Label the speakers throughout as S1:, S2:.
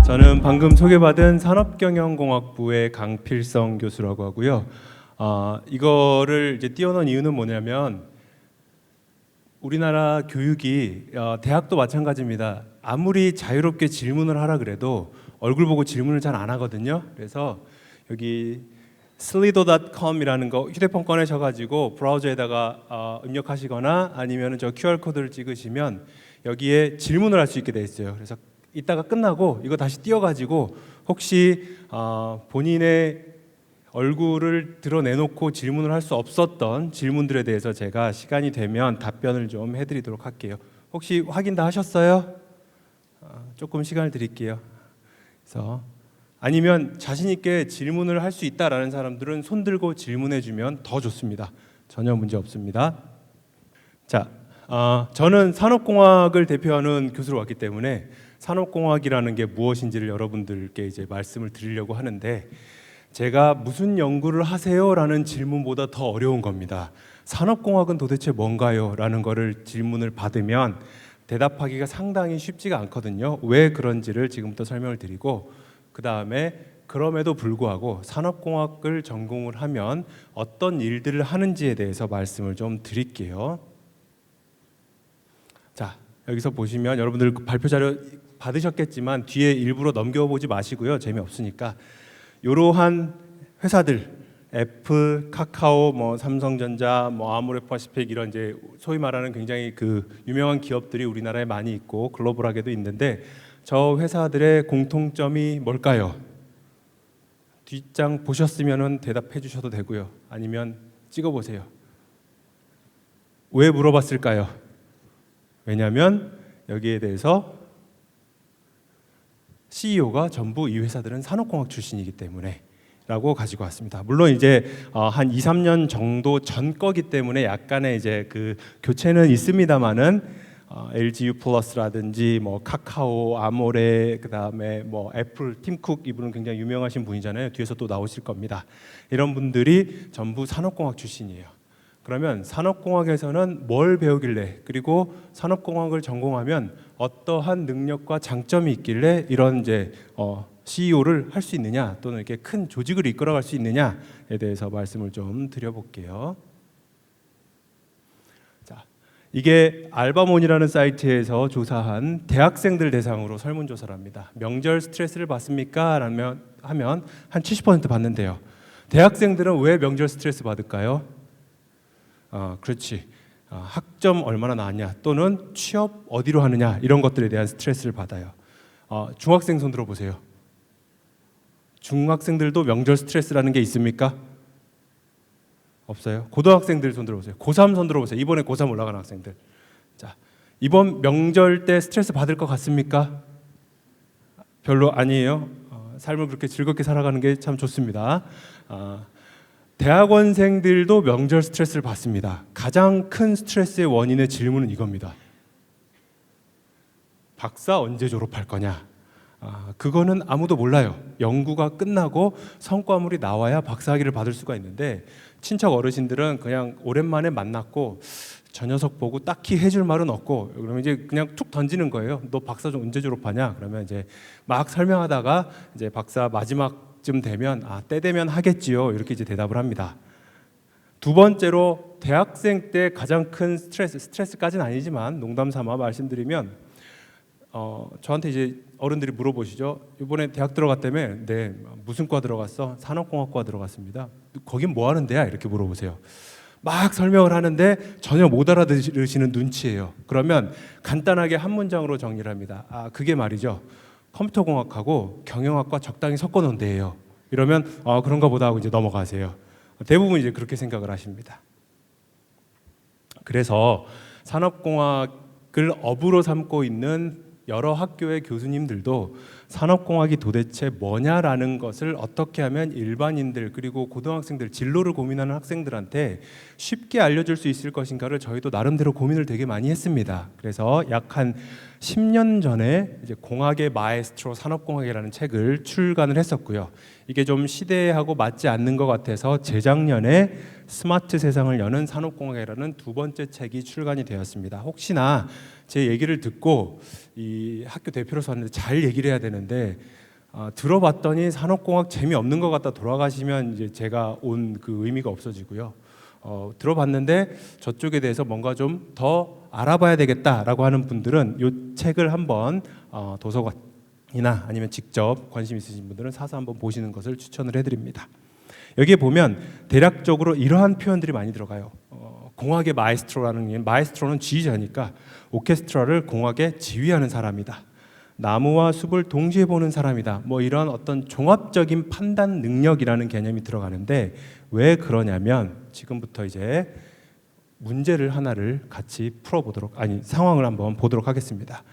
S1: 저는 방금 소개받은 산업경영공학부의 강필성 교수라고 하고요. 이거를 이제 띄워놓은 이유는 뭐냐면 우리나라 교육이 대학도 마찬가지입니다. 아무리 자유롭게 질문을 하라 그래도 얼굴 보고 질문을 잘 안 하거든요. 그래서 여기 slido.com이라는 거 휴대폰 꺼내셔가지고 브라우저에다가 입력하시거나 아니면 저 QR 코드를 찍으시면 여기에 질문을 할 수 있게 돼 있어요. 그래서 이따가 끝나고 이거 다시 띄워가지고 혹시 본인의 얼굴을 드러내놓고 질문을 할 수 없었던 질문들에 대해서 제가 시간이 되면 답변을 좀 해드리도록 할게요. 혹시 확인 다 하셨어요? 조금 시간을 드릴게요. 그래서 아니면 자신 있게 질문을 할 수 있다라는 사람들은 손 들고 질문해주면 더 좋습니다. 전혀 문제 없습니다. 자, 저는 산업공학을 대표하는 교수로 왔기 때문에 산업공학이라는 게 무엇인지를 여러분들께 이제 말씀을 드리려고 하는데 제가 무슨 연구를 하세요라는 질문보다 더 어려운 겁니다. 산업공학은 도대체 뭔가요? 라는 거를 질문을 받으면 대답하기가 상당히 쉽지가 않거든요. 왜 그런지를 지금부터 설명을 드리고 그 다음에 그럼에도 불구하고 산업공학을 전공을 하면 어떤 일들을 하는지에 대해서 말씀을 좀 드릴게요. 자, 여기서 보시면 여러분들 발표 자료 받으셨겠지만 뒤에 일부러 넘겨보지 마시고요. 재미없으니까 이러한 회사들 애플, 카카오, 뭐 삼성전자, 뭐 아모레퍼시픽 이런 이제 소위 말하는 굉장히 그 유명한 기업들이 우리나라에 많이 있고 글로벌하게도 있는데 저 회사들의 공통점이 뭘까요? 뒷장 보셨으면은 대답해 주셔도 되고요. 아니면 찍어 보세요. 왜 물어봤을까요? 왜냐하면 여기에 대해서 CEO가 전부 이 회사들은 산업공학 출신이기 때문에 라고 가지고 왔습니다. 물론 이제 한 2, 3년 정도 전 거기 때문에 약간의 이제 그 교체는 있습니다만은 LG U+라든지 뭐 카카오, 아모레, 그다음에 뭐 애플, 팀 쿡 이분은 굉장히 유명하신 분이잖아요. 뒤에서 또 나오실 겁니다. 이런 분들이 전부 산업공학 출신이에요. 그러면 산업공학에서는 뭘 배우길래 그리고 산업공학을 전공하면 어떠한 능력과 장점이 있길래 이런 이제 CEO를 할 수 있느냐 또는 이렇게 큰 조직을 이끌어갈 수 있느냐에 대해서 말씀을 좀 드려볼게요. 자, 이게 알바몬이라는 사이트에서 조사한 대학생들 대상으로 설문조사를 합니다. 명절 스트레스를 받습니까? 라면 하면 한 70% 받는데요. 대학생들은 왜 명절 스트레스 받을까요? 그렇지. 학점 얼마나 나왔냐 또는 취업 어디로 하느냐 이런 것들에 대한 스트레스를 받아요. 중학생 손 들어보세요. 중학생들도 명절 스트레스라는 게 있습니까? 없어요. 고등학생들 손 들어보세요. 고3 손 들어보세요. 이번에 고3 올라가는 학생들. 자, 이번 명절 때 스트레스 받을 것 같습니까? 별로 아니에요. 삶을 그렇게 즐겁게 살아가는 게 참 좋습니다. 대학원생들도 명절 스트레스를 받습니다. 가장 큰 스트레스의 원인의 질문은 이겁니다. 박사 언제 졸업할 거냐? 그거는 아무도 몰라요. 연구가 끝나고 성과물이 나와야 박사학위를 받을 수가 있는데 친척 어르신들은 그냥 오랜만에 만났고 저 녀석 보고 딱히 해줄 말은 없고 그러면 이제 그냥 툭 던지는 거예요. 너 박사 좀 언제 졸업하냐? 그러면 이제 막 설명하다가 이제 박사 마지막쯤 되면 때 되면 하겠지요. 이렇게 이제 대답을 합니다. 두 번째로 대학생 때 가장 큰 스트레스까지는 아니지만 농담 삼아 말씀드리면 저한테 이제 어른들이 물어보시죠. 이번에 대학 들어갔다며? 네. 무슨 과 들어갔어? 산업공학과 들어갔습니다. 거긴 뭐 하는 데야? 이렇게 물어보세요. 막 설명을 하는데 전혀 못 알아들으시는 눈치예요. 그러면 간단하게 한 문장으로 정리를 합니다. 그게 말이죠. 컴퓨터공학하고 경영학과 적당히 섞어놓은 데예요. 이러면 그런가 보다 하고 이제 넘어가세요. 대부분 이제 그렇게 생각을 하십니다. 그래서 산업공학을 업으로 삼고 있는 여러 학교의 교수님들도 산업공학이 도대체 뭐냐라는 것을 어떻게 하면 일반인들 그리고 고등학생들 진로를 고민하는 학생들한테 쉽게 알려줄 수 있을 것인가를 저희도 나름대로 고민을 되게 많이 했습니다. 그래서 약 한 10년 전에 이제 공학의 마에스트로 산업공학이라는 책을 출간을 했었고요. 이게 좀 시대하고 맞지 않는 것 같아서 재작년에 스마트 세상을 여는 산업공학이라는 두 번째 책이 출간이 되었습니다. 혹시나 제 얘기를 듣고 이 학교 대표로서 왔는데 잘 얘기를 해야 되는데 들어봤더니 산업공학 재미없는 것 같다 돌아가시면 이제 제가 온 그 의미가 없어지고요. 들어봤는데 저쪽에 대해서 뭔가 좀 더 알아봐야 되겠다라고 하는 분들은 이 책을 한번 도서관이나 아니면 직접 관심 있으신 분들은 사서 한번 보시는 것을 추천을 해드립니다. 여기에 보면 대략적으로 이러한 표현들이 많이 들어가요. 공학의 마에스트로라는 게 마에스트로는 지휘자니까 오케스트라를 공학에 지휘하는 사람이다. 나무와 숲을 동시에 보는 사람이다. 뭐 이런 어떤 종합적인 판단 능력이라는 개념이 들어가는데 왜 그러냐면 지금부터 이제 문제를 하나를 같이 상황을 한번 보도록 하겠습니다.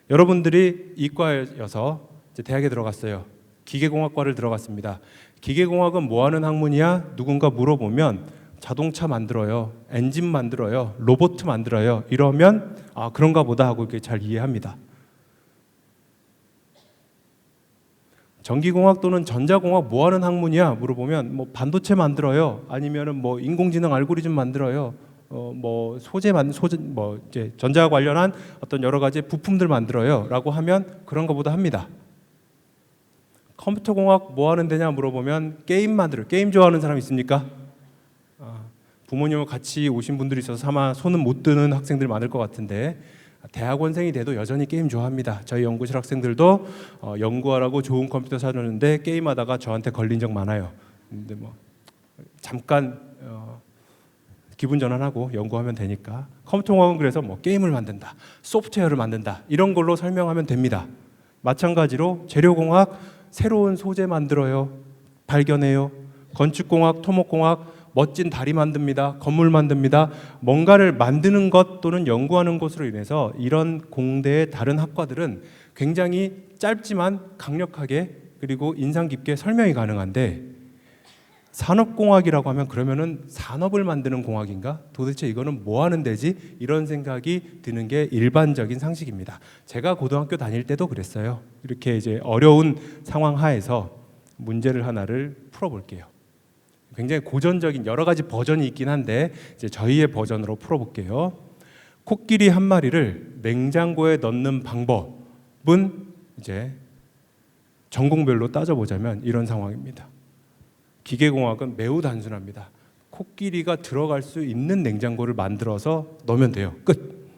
S1: 여러분들이 이과여서 이제 대학에 들어갔어요. 기계공학과를 들어갔습니다. 기계공학은 뭐 하는 학문이야? 누군가 물어보면 자동차 만들어요. 엔진 만들어요. 로봇 만들어요. 이러면 그런가 보다 하고 이렇게 잘 이해합니다. 전기공학 또는 전자공학 뭐 하는 학문이야? 물어보면 뭐 반도체 만들어요. 아니면은 뭐 인공지능 알고리즘 만들어요. 뭐 이제 전자 관련한 어떤 여러 가지 부품들 만들어요라고 하면 그런가 보다 합니다. 컴퓨터공학 뭐 하는 데냐 물어보면 게임 만들어요. 게임 좋아하는 사람 있습니까? 부모님과 같이 오신 분들이 있어서 아마 손은 못 드는 학생들 많을 것 같은데 대학원생이 돼도 여전히 게임 좋아합니다. 저희 연구실 학생들도 연구하라고 좋은 컴퓨터 사줬는데 게임하다가 저한테 걸린 적 많아요. 근데 뭐 잠깐 기분 전환하고 연구하면 되니까. 컴퓨터공학은 그래서 뭐 게임을 만든다, 소프트웨어를 만든다 이런 걸로 설명하면 됩니다. 마찬가지로 재료공학 새로운 소재 만들어요, 발견해요. 건축공학, 토목공학 멋진 다리 만듭니다. 건물 만듭니다. 뭔가를 만드는 것 또는 연구하는 것으로 인해서 이런 공대의 다른 학과들은 굉장히 짧지만 강력하게 그리고 인상 깊게 설명이 가능한데 산업공학이라고 하면 그러면은 산업을 만드는 공학인가? 도대체 이거는 뭐 하는 데지? 이런 생각이 드는 게 일반적인 상식입니다. 제가 고등학교 다닐 때도 그랬어요. 이렇게 이제 어려운 상황 하에서 문제를 하나를 풀어볼게요. 굉장히 고전적인 여러 가지 버전이 있긴 한데 이제 저희의 버전으로 풀어볼게요. 코끼리 한 마리를 냉장고에 넣는 방법은 이제 전공별로 따져보자면 이런 상황입니다. 기계공학은 매우 단순합니다. 코끼리가 들어갈 수 있는 냉장고를 만들어서 넣으면 돼요. 끝.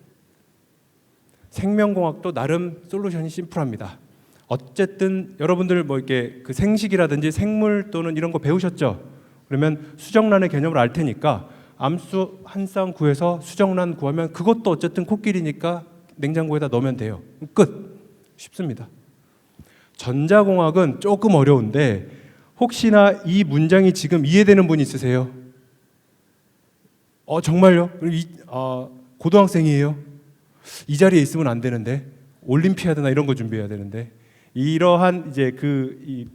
S1: 생명공학도 나름 솔루션이 심플합니다. 어쨌든 여러분들 뭐 이렇게 그 생식이라든지 생물 또는 이런 거 배우셨죠? 그러면 수정란의 개념을 알 테니까 암수 한 쌍 구해서 수정란 구하면 그것도 어쨌든 코끼리니까 냉장고에다 넣으면 돼요. 끝. 쉽습니다. 전자공학은 조금 어려운데 혹시나 이 문장이 지금 이해되는 분 있으세요? 정말요? 고등학생이에요? 이 자리에 있으면 안 되는데 올림피아드나 이런 거 준비해야 되는데 이러한 이제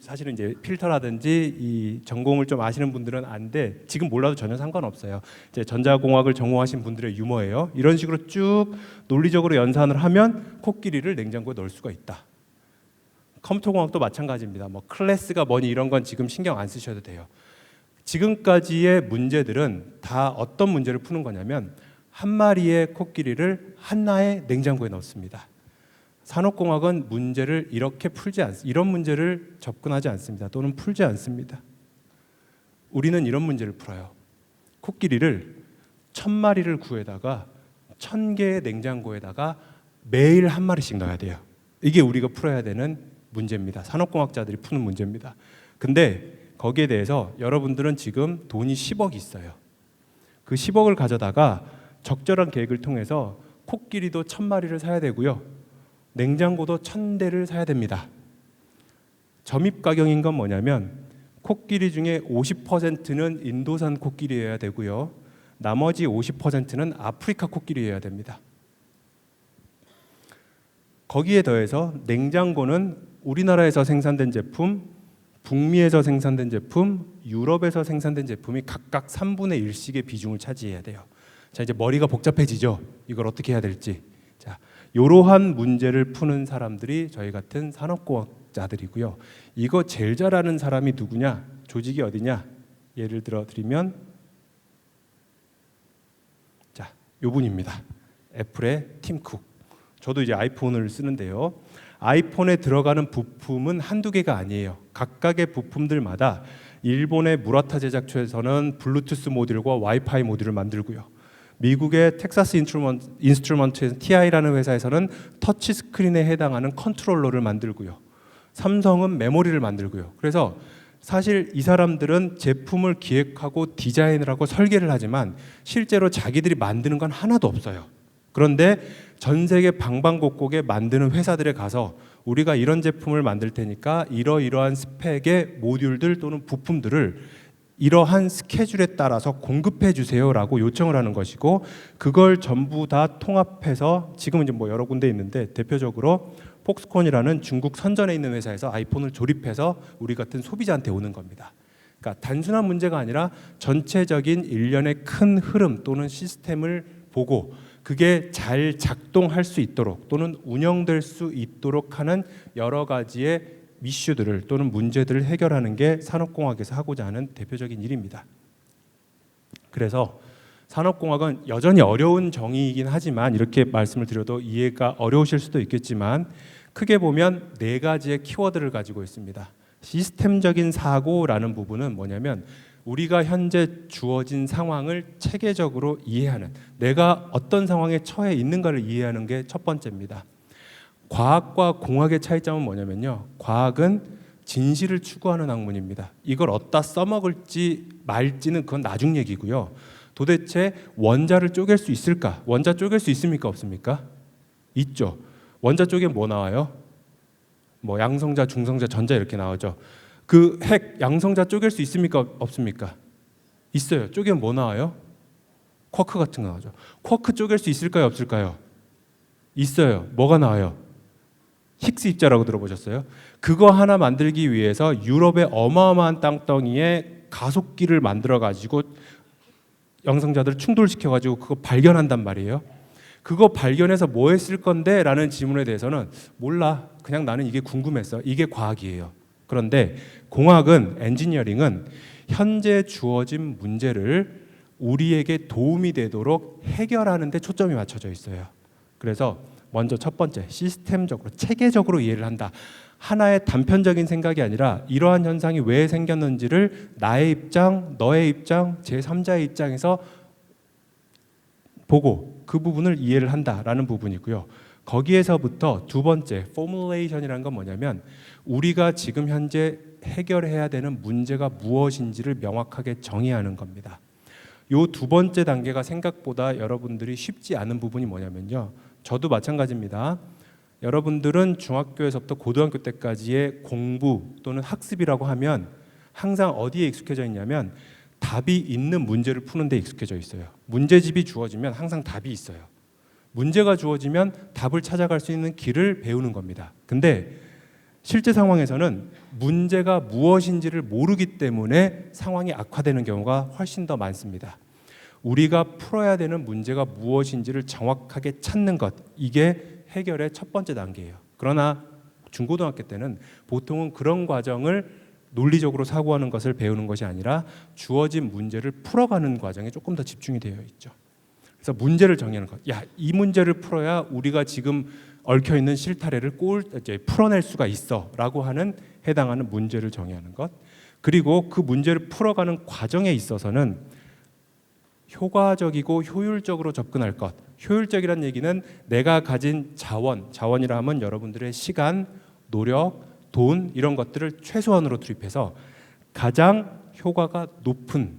S1: 사실은 이제 필터라든지 이 전공을 좀 아시는 분들은 안돼 지금 몰라도 전혀 상관없어요. 이제 전자공학을 전공하신 분들의 유머예요. 이런 식으로 쭉 논리적으로 연산을 하면 코끼리를 냉장고에 넣을 수가 있다. 컴퓨터공학도 마찬가지입니다. 뭐 클래스가 뭐니 이런 건 지금 신경 안 쓰셔도 돼요. 지금까지의 문제들은 다 어떤 문제를 푸는 거냐면 한 마리의 코끼리를 하나의 냉장고에 넣습니다. 산업공학은 문제를 이렇게 이런 문제를 접근하지 않습니다. 또는 풀지 않습니다. 우리는 이런 문제를 풀어요. 코끼리를 1000마리를 구해다가 1000개의 냉장고에다가 매일 한 마리씩 넣어야 돼요. 이게 우리가 풀어야 되는 문제입니다. 산업공학자들이 푸는 문제입니다. 근데 거기에 대해서 여러분들은 지금 돈이 10억이 있어요. 그 10억을 가져다가 적절한 계획을 통해서 코끼리도 1000마리를 사야 되고요. 냉장고도 1000대를 사야 됩니다. 점입가경인 건 뭐냐면 코끼리 중에 50%는 인도산 코끼리여야 되고요. 나머지 50%는 아프리카 코끼리여야 됩니다. 거기에 더해서 냉장고는 우리나라에서 생산된 제품, 북미에서 생산된 제품, 유럽에서 생산된 제품이 각각 3분의 1씩의 비중을 차지해야 돼요. 자, 이제 머리가 복잡해지죠. 이걸 어떻게 해야 될지. 자, 이러한 문제를 푸는 사람들이 저희 같은 산업공학자들이고요. 이거 제일 잘하는 사람이 누구냐? 조직이 어디냐? 예를 들어 드리면 자, 요 분입니다. 애플의 팀 쿡. 저도 이제 아이폰을 쓰는데요. 아이폰에 들어가는 부품은 한두 개가 아니에요. 각각의 부품들마다 일본의 무라타 제작처에서는 블루투스 모듈과 와이파이 모듈을 만들고요. 미국의 텍사스 인스트루먼트 TI라는 회사에서는 터치 스크린에 해당하는 컨트롤러를 만들고요. 삼성은 메모리를 만들고요. 그래서 사실 이 사람들은 제품을 기획하고 디자인을 하고 설계를 하지만 실제로 자기들이 만드는 건 하나도 없어요. 그런데 전 세계 방방곡곡에 만드는 회사들에 가서 우리가 이런 제품을 만들 테니까 이러이러한 스펙의 모듈들 또는 부품들을 이러한 스케줄에 따라서 공급해 주세요라고 요청을 하는 것이고, 그걸 전부 다 통합해서 지금은 이제 뭐 여러 군데 있는데 대표적으로 폭스콘이라는 중국 선전에 있는 회사에서 아이폰을 조립해서 우리 같은 소비자한테 오는 겁니다. 그러니까 단순한 문제가 아니라 전체적인 일련의 큰 흐름 또는 시스템을 보고 그게 잘 작동할 수 있도록 또는 운영될 수 있도록 하는 여러 가지의 이슈들을 또는 문제들을 해결하는 게 산업공학에서 하고자 하는 대표적인 일입니다. 그래서 산업공학은 여전히 어려운 정의이긴 하지만, 이렇게 말씀을 드려도 이해가 어려우실 수도 있겠지만, 크게 보면 네 가지의 키워드를 가지고 있습니다. 시스템적인 사고라는 부분은 뭐냐면 우리가 현재 주어진 상황을 체계적으로 이해하는, 내가 어떤 상황에 처해 있는가를 이해하는 게 첫 번째입니다. 과학과 공학의 차이점은 뭐냐면요, 과학은 진실을 추구하는 학문입니다. 이걸 어디다 써먹을지 말지는 그건 나중 얘기고요. 도대체 원자를 쪼갤 수 있을까? 원자 쪼갤 수 있습니까? 없습니까? 있죠. 원자 쪽에 뭐 나와요? 뭐 양성자, 중성자, 전자 이렇게 나오죠. 그 핵 양성자 쪼갤 수 있습니까? 없습니까? 있어요. 쪼개면 뭐 나와요? 쿼크 같은 거 나오죠. 쿼크 쪼갤 수 있을까요? 없을까요? 있어요. 뭐가 나와요? 힉스 입자라고 들어보셨어요? 그거 하나 만들기 위해서 유럽의 어마어마한 땅덩이에 가속기를 만들어 가지고 양성자들을 충돌시켜 가지고 그거 발견한단 말이에요. 그거 발견해서 뭐 했을 건데? 라는 질문에 대해서는 몰라. 그냥 나는 이게 궁금했어. 이게 과학이에요. 그런데 공학은, 엔지니어링은 현재 주어진 문제를 우리에게 도움이 되도록 해결하는 데 초점이 맞춰져 있어요. 그래서 먼저 첫 번째, 시스템적으로, 체계적으로 이해를 한다. 하나의 단편적인 생각이 아니라 이러한 현상이 왜 생겼는지를 나의 입장, 너의 입장, 제3자의 입장에서 보고 그 부분을 이해를 한다라는 부분이고요. 거기에서부터 두 번째, 포뮬레이션이라는 건 뭐냐면 우리가 지금 현재 해결해야 되는 문제가 무엇인지를 명확하게 정의하는 겁니다. 요 두 번째 단계가 생각보다 여러분들이 쉽지 않은 부분이 뭐냐면요, 저도 마찬가지입니다. 여러분들은 중학교에서부터 고등학교 때까지의 공부 또는 학습이라고 하면 항상 어디에 익숙해져 있냐면 답이 있는 문제를 푸는 데 익숙해져 있어요. 문제집이 주어지면 항상 답이 있어요. 문제가 주어지면 답을 찾아갈 수 있는 길을 배우는 겁니다. 근데 실제 상황에서는 문제가 무엇인지를 모르기 때문에 상황이 악화되는 경우가 훨씬 더 많습니다. 우리가 풀어야 되는 문제가 무엇인지를 정확하게 찾는 것, 이게 해결의 첫 번째 단계예요. 그러나 중고등학교 때는 보통은 그런 과정을 논리적으로 사고하는 것을 배우는 것이 아니라 주어진 문제를 풀어가는 과정에 조금 더 집중이 되어 있죠. 그래서 문제를 정의하는 것. 야, 이 문제를 풀어야 우리가 지금 얽혀 있는 실타래를 이제 풀어낼 수가 있어라고 하는 해당하는 문제를 정의하는 것. 그리고 그 문제를 풀어가는 과정에 있어서는 효과적이고 효율적으로 접근할 것. 효율적이란 얘기는 내가 가진 자원이라 하면 여러분들의 시간, 노력, 돈 이런 것들을 최소한으로 투입해서 가장 효과가 높은,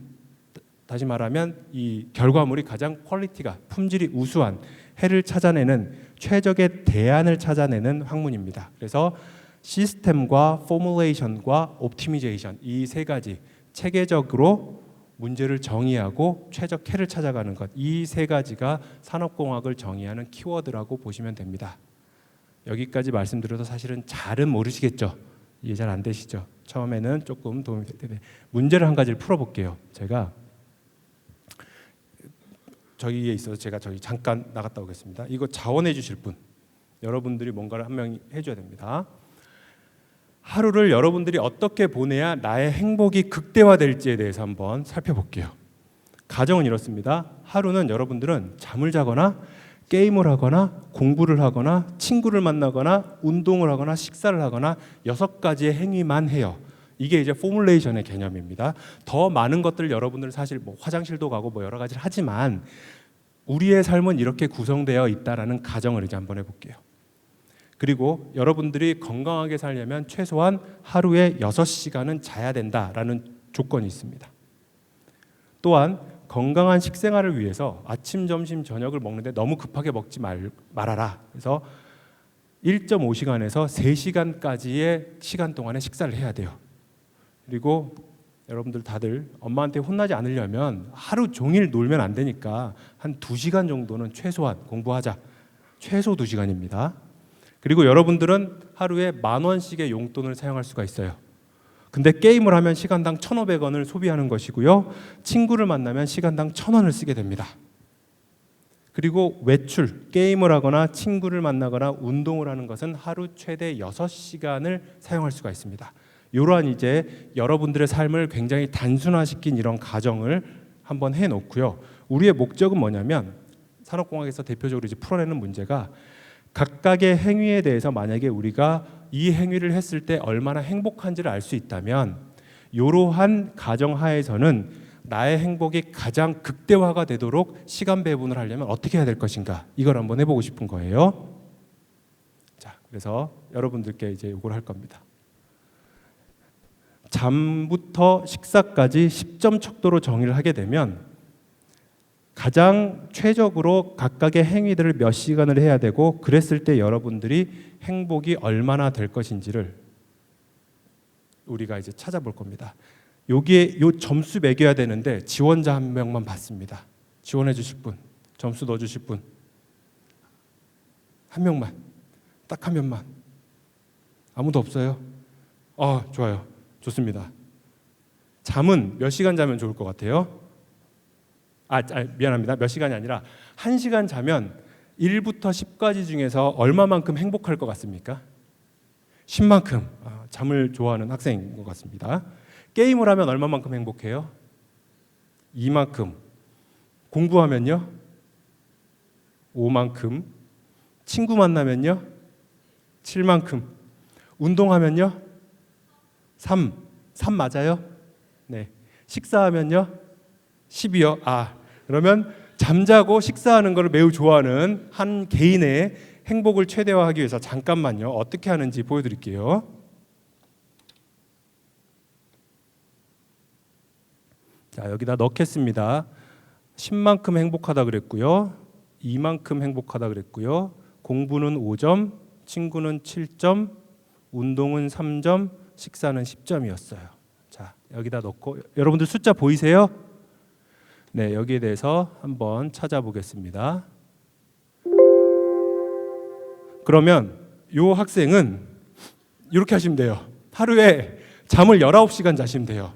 S1: 다시 말하면 이 결과물이 가장 퀄리티가, 품질이 우수한 해를 찾아내는 최적의 대안을 찾아내는 학문입니다. 그래서 시스템과 포뮬레이션과 옵티미제이션, 이 세 가지 체계적으로 문제를 정의하고 최적 해를 찾아가는 것, 이 세 가지가 산업공학을 정의하는 키워드라고 보시면 됩니다. 여기까지 말씀드려도 사실은 잘은 모르시겠죠. 이해 잘 안 되시죠. 처음에는 조금 도움이 될 텐데 문제를 한 가지를 풀어볼게요. 제가 저기에 있어서 제가 저기 잠깐 나갔다 오겠습니다. 이거 자원해 주실 분. 여러분들이 뭔가를 한 명이 해줘야 됩니다. 하루를 여러분들이 어떻게 보내야 나의 행복이 극대화될지에 대해서 한번 살펴볼게요. 가정은 이렇습니다. 하루는 여러분들은 잠을 자거나 게임을 하거나 공부를 하거나 친구를 만나거나 운동을 하거나 식사를 하거나 6가지의 행위만 해요. 이게 이제 포뮬레이션의 개념입니다. 더 많은 것들 여러분들은 사실 뭐 화장실도 가고 뭐 여러 가지를 하지만 우리의 삶은 이렇게 구성되어 있다라는 가정을 이제 한번 해볼게요. 그리고 여러분들이 건강하게 살려면 최소한 하루에 6시간은 자야 된다라는 조건이 있습니다. 또한 건강한 식생활을 위해서 아침, 점심, 저녁을 먹는데 너무 급하게 먹지 말아라. 그래서 1.5시간에서 3시간까지의 시간 동안에 식사를 해야 돼요. 그리고 여러분들 다들 엄마한테 혼나지 않으려면 하루 종일 놀면 안 되니까 한 2시간 정도는 최소한 공부하자. 최소 2시간입니다. 그리고 여러분들은 하루에 10,000원씩의 용돈을 사용할 수가 있어요. 근데 게임을 하면 시간당 1,500원을 소비하는 것이고요. 친구를 만나면 시간당 1,000원을 쓰게 됩니다. 그리고 외출, 게임을 하거나 친구를 만나거나 운동을 하는 것은 하루 최대 6시간을 사용할 수가 있습니다. 이러한 이제 여러분들의 삶을 굉장히 단순화시킨 이런 가정을 한번 해놓고요. 우리의 목적은 뭐냐면 산업공학에서 대표적으로 이제 풀어내는 문제가 각각의 행위에 대해서 만약에 우리가 이 행위를 했을 때 얼마나 행복한지를 알 수 있다면 이러한 가정하에서는 나의 행복이 가장 극대화가 되도록 시간 배분을 하려면 어떻게 해야 될 것인가 이걸 한번 해보고 싶은 거예요. 자, 그래서 여러분들께 이제 이걸 할 겁니다. 잠부터 식사까지 10점 척도로 정의를 하게 되면 가장 최적으로 각각의 행위들을 몇 시간을 해야 되고 그랬을 때 여러분들이 행복이 얼마나 될 것인지를 우리가 이제 찾아볼 겁니다. 여기에 요 점수 매겨야 되는데 지원자 한 명만 받습니다. 지원해 주실 분, 점수 넣어 주실 분 한 명만, 딱 한 명만. 아무도 없어요? 좋아요. 좋습니다. 잠은 몇 시간 자면 좋을 것 같아요? 미안합니다. 몇 시간이 아니라 1시간 자면 1부터 10까지 중에서 얼마만큼 행복할 것 같습니까? 10만큼 잠을 좋아하는 학생인 것 같습니다. 게임을 하면 얼마만큼 행복해요? 2만큼. 공부하면요? 5만큼. 친구 만나면요? 7만큼. 운동하면요? 3 맞아요? 네. 식사하면요? 10이요. 그러면 잠자고 식사하는 것을 매우 좋아하는 한 개인의 행복을 최대화하기 위해서 잠깐만요. 어떻게 하는지 보여드릴게요. 자, 여기다 넣겠습니다. 10만큼 행복하다 그랬고요. 2만큼 행복하다 그랬고요. 공부는 5점, 친구는 7점, 운동은 3점, 식사는 10점이었어요. 자, 여기다 넣고 여러분들 숫자 보이세요? 네, 여기에 대해서 한번 찾아보겠습니다. 그러면 이 학생은 이렇게 하시면 돼요. 하루에 잠을 19시간 자시면 돼요.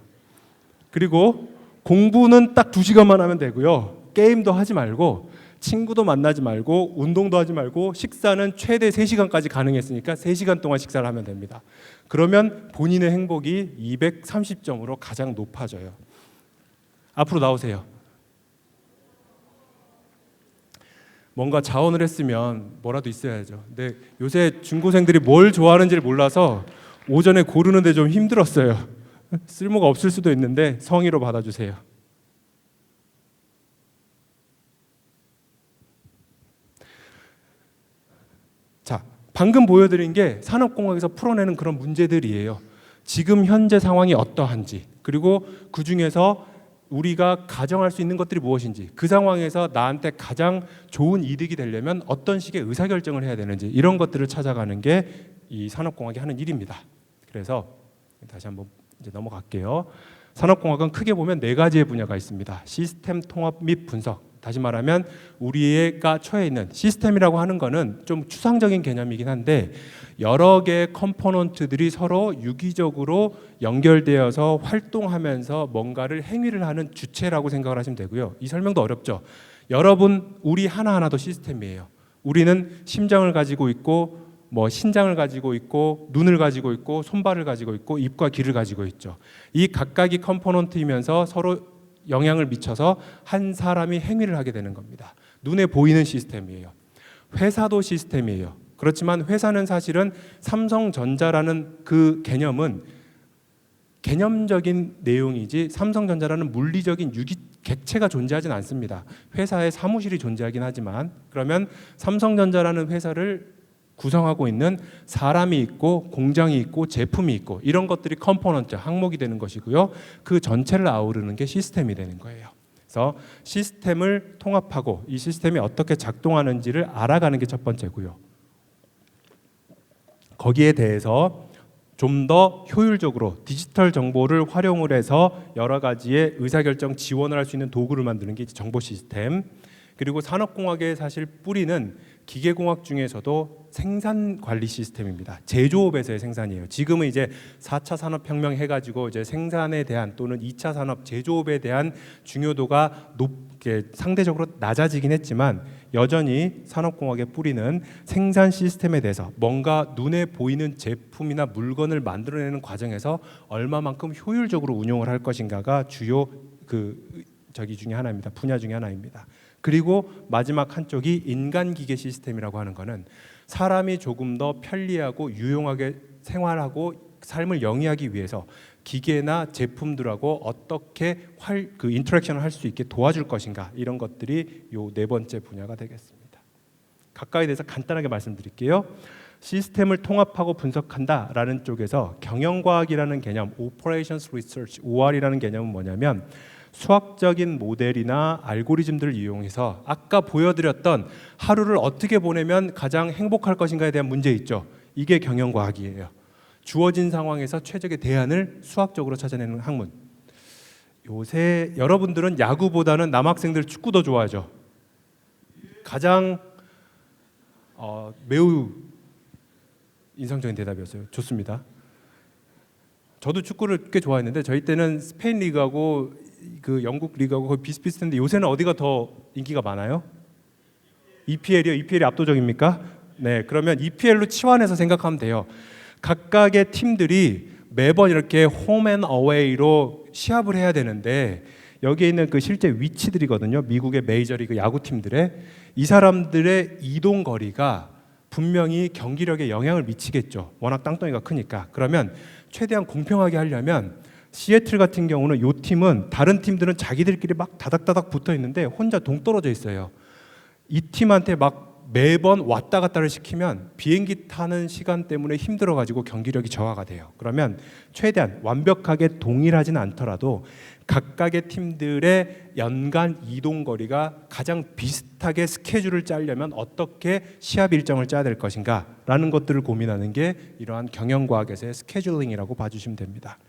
S1: 그리고 공부는 딱 2시간만 하면 되고요. 게임도 하지 말고 친구도 만나지 말고 운동도 하지 말고 식사는 최대 3시간까지 가능했으니까 3시간 동안 식사를 하면 됩니다. 그러면 본인의 행복이 230점으로 가장 높아져요. 앞으로 나오세요. 뭔가 자원을 했으면 뭐라도 있어야죠. 근데 요새 중고생들이 뭘 좋아하는지를 몰라서 오전에 고르는데 좀 힘들었어요. 쓸모가 없을 수도 있는데 성의로 받아주세요. 자, 방금 보여드린 게 산업공학에서 풀어내는 그런 문제들이에요. 지금 현재 상황이 어떠한지, 그리고 그 중에서 우리가 가정할 수 있는 것들이 무엇인지, 그 상황에서 나한테 가장 좋은 이득이 되려면 어떤 식의 의사결정을 해야 되는지, 이런 것들을 찾아가는 게 이 산업공학이 하는 일입니다. 그래서 다시 한번 이제 넘어갈게요. 산업공학은 크게 보면 4가지의 분야가 있습니다. 시스템 통합 및 분석. 다시 말하면 우리가 처해 있는 시스템이라고 하는 거는 좀 추상적인 개념이긴 한데 여러 개의 컴포넌트들이 서로 유기적으로 연결되어서 활동하면서 뭔가를 행위를 하는 주체라고 생각을 하시면 되고요. 이 설명도 어렵죠. 여러분, 우리 하나하나도 시스템이에요. 우리는 심장을 가지고 있고 신장을 가지고 있고 눈을 가지고 있고 손발을 가지고 있고 입과 귀를 가지고 있죠. 이 각각이 컴포넌트이면서 서로 영향을 미쳐서 한 사람이 행위를 하게 되는 겁니다. 눈에 보이는 시스템이에요. 회사도 시스템이에요. 그렇지만 회사는 사실은 삼성전자라는 그 개념은 개념적인 내용이지 삼성전자라는 물리적인 객체가 존재하진 않습니다. 회사에 사무실이 존재하긴 하지만 그러면 삼성전자라는 회사를 구성하고 있는 사람이 있고 공장이 있고 제품이 있고 이런 것들이 컴포넌트, 항목이 되는 것이고요. 그 전체를 아우르는 게 시스템이 되는 거예요. 그래서 시스템을 통합하고 이 시스템이 어떻게 작동하는지를 알아가는 게 첫 번째고요. 거기에 대해서 좀 더 효율적으로 디지털 정보를 활용을 해서 여러 가지의 의사결정 지원을 할 수 있는 도구를 만드는 게 정보 시스템. 그리고 산업공학의 사실 뿌리는 기계공학 중에서도 생산 관리 시스템입니다. 제조업에서의 생산이에요. 지금은 이제 4차 산업혁명 해가지고 이제 생산에 대한 또는 2차 산업 제조업에 대한 중요도가 높게 상대적으로 낮아지긴 했지만 여전히 산업공학의 뿌리는 생산 시스템에 대해서 뭔가 눈에 보이는 제품이나 물건을 만들어내는 과정에서 얼마만큼 효율적으로 운용을 할 것인가가 주요 중에 하나입니다. 분야 중에 하나입니다. 그리고 마지막 한쪽이 인간기계 시스템이라고 하는 것은 사람이 조금 더 편리하고 유용하게 생활하고 삶을 영위하기 위해서 기계나 제품들하고 어떻게 인터랙션을 할 수 있게 도와줄 것인가, 이런 것들이 요 네 번째 분야가 되겠습니다. 각각에 대해서 간단하게 말씀드릴게요. 시스템을 통합하고 분석한다라는 쪽에서 경영과학이라는 개념, Operations Research, OR이라는 개념은 뭐냐면 수학적인 모델이나 알고리즘들을 이용해서 아까 보여드렸던 하루를 어떻게 보내면 가장 행복할 것인가에 대한 문제 있죠. 이게 경영과학이에요. 주어진 상황에서 최적의 대안을 수학적으로 찾아내는 학문. 요새 여러분들은 야구보다는 남학생들 축구 더 좋아하죠. 가장 매우 인상적인 대답이었어요. 좋습니다. 저도 축구를 꽤 좋아했는데 저희 때는 스페인 리그하고 그 영국 리그하고 거의 비슷비슷한데 요새는 어디가 더 인기가 많아요? EPL이요? EPL이 압도적입니까? 네, 그러면 EPL로 치환해서 생각하면 돼요. 각각의 팀들이 매번 이렇게 홈앤 어웨이로 시합을 해야 되는데 여기에 있는 그 실제 위치들이거든요. 미국의 메이저리그 야구팀들의 이 사람들의 이동 거리가 분명히 경기력에 영향을 미치겠죠. 워낙 땅덩이가 크니까. 그러면 최대한 공평하게 하려면 시애틀 같은 경우는 이 팀은 다른 팀들은 자기들끼리 막 다닥다닥 붙어 있는데 혼자 동떨어져 있어요. 이 팀한테 막 매번 왔다 갔다를 시키면 비행기 타는 시간 때문에 힘들어가지고 경기력이 저하가 돼요. 그러면 최대한 완벽하게 동일하지는 않더라도 각각의 팀들의 연간 이동 거리가 가장 비슷하게 스케줄을 짜려면 어떻게 시합 일정을 짜야 될 것인가라는 것들을 고민하는 게 이러한 경영과학에서의 스케줄링이라고 봐주시면 됩니다.